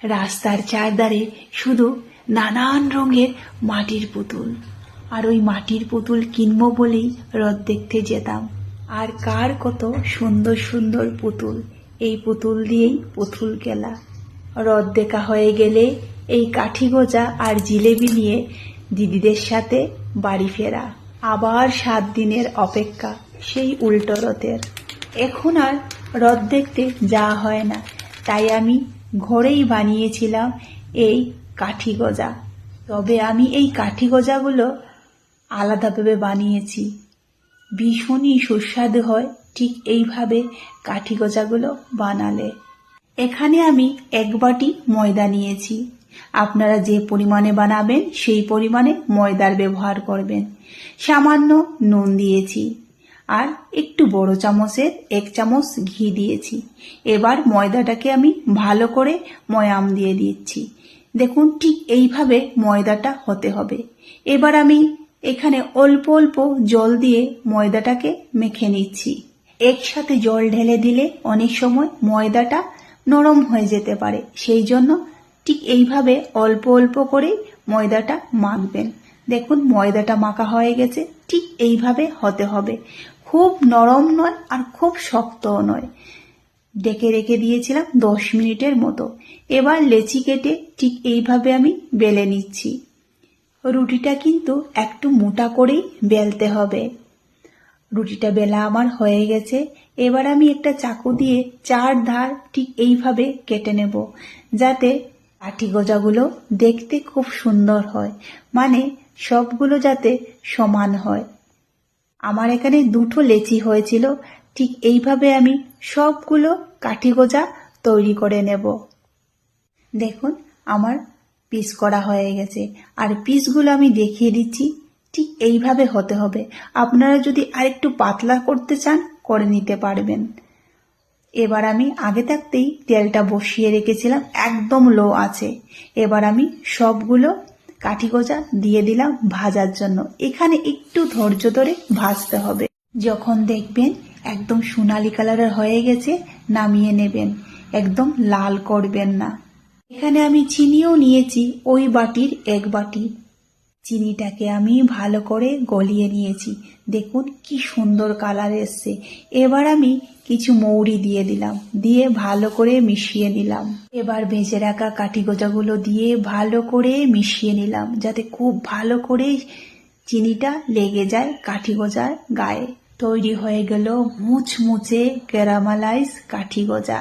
রাস্তার চারধারে শুধু নানান রঙের মাটির পুতুল, আর ওই মাটির পুতুল কিনবো বলেই রথ দেখতে যেতাম। আর কার কত সুন্দর সুন্দর পুতুল, এই পুতুল দিয়েই পুতুল খেলা। রথ দেখা হয়ে গেলে এই কাঠি গোজা আর জিলেবি নিয়ে দিদিদের সাথে বাড়ি ফেরা, আবার 7 দিনের অপেক্ষা সেই উল্টো রথের। এখন আর রথ দেখতে যাওয়া হয় না, তাই আমি ঘরেই বানিয়েছিলাম এই কাঠি গজা। তবে আমি এই কাঠি গজাগুলো আলাদাভাবে বানিয়েছি, ভীষণই সুস্বাদু হয় ঠিক এইভাবে কাঠি গজাগুলো বানালে। এখানে আমি 1 বাটি ময়দা নিয়েছি। আপনারা যে পরিমাণে বানাবেন সেই পরিমাণে ময়দার ব্যবহার করবেন। সামান্য নুন দিয়েছি আর একটু বড় চামচের 1 চামচ ঘি দিয়েছি। এবার ময়দাটাকে আমি ভালো করে ময়াম দিয়ে দিচ্ছি। দেখুন ঠিক এইভাবে ময়দাটা হতে হবে। এবার আমি এখানে অল্প অল্প জল দিয়ে ময়দাটাকে মেখে নিচ্ছি। একসাথে জল ঢেলে দিলে অনেক সময় ময়দাটা নরম হয়ে যেতে পারে, সেই জন্য ঠিক এইভাবে অল্প অল্প করে ময়দাটা মাখবেন। দেখুন ময়দাটা মাখা হয়ে গেছে, ঠিক এইভাবে হতে হবে। খুব নরম নয় আর খুব শক্তও নয়। ডেকে রেখে দিয়েছিলাম 10 মিনিটের মতো। এবার লেচি কেটে ঠিক এইভাবে আমি বেলে নিচ্ছি। রুটিটা কিন্তু একটু মোটা করেই বেলতে হবে। রুটিটা বেলা আমার হয়ে গেছে। এবার আমি একটা চাকু দিয়ে 4 ধার ঠিক এইভাবে কেটে নেব, যাতে কাঠি গজাগুলো দেখতে খুব সুন্দর হয়, মানে সবগুলো যাতে সমান হয়। আমার এখানে 2টো লেচি হয়েছিল, ঠিক এইভাবে আমি সবগুলো কাঠি গজা তৈরি করে নেব। দেখুন আমার পিস করা হয়ে গেছে, আর পিসগুলো আমি দেখিয়ে দিচ্ছি। ঠিক এইভাবে হতে হবে। আপনারা যদি আরেকটু পাতলা করতে চান করে নিতে পারবেন। এবার আমি আগে থাকতেই তেলটা বসিয়ে রেখেছিলাম একদম লো আছে। এবার আমি সবগুলো কাঠি গজা দিয়ে দিলাম ভাজার জন্য। এখানে একটু ধৈর্য ধরে ভাজতে হবে। যখন দেখবেন একদম সোনালি কালারের হয়ে গেছে, নামিয়ে নেবেন, একদম লাল করবেন না। এখানে আমি চিনিও নিয়েছি ওই বাটির 1 বাটি। চিনিটাকে আমি ভালো করে গলিয়ে নিয়েছি। দেখুন কি সুন্দর কালার এসছে। এবার আমি কিছু মৌরি দিয়ে দিলাম, দিয়ে ভালো করে মিশিয়ে নিলাম। এবার ভেজে রাখা কাঠি গোজাগুলো দিয়ে ভালো করে মিশিয়ে নিলাম, যাতে খুব ভালো করে চিনিটা লেগে যায় কাঠি গোজার গায়ে। তৈরি হয়ে গেল মুচমুচে ক্যারামেলাইজ কাঠি গজা।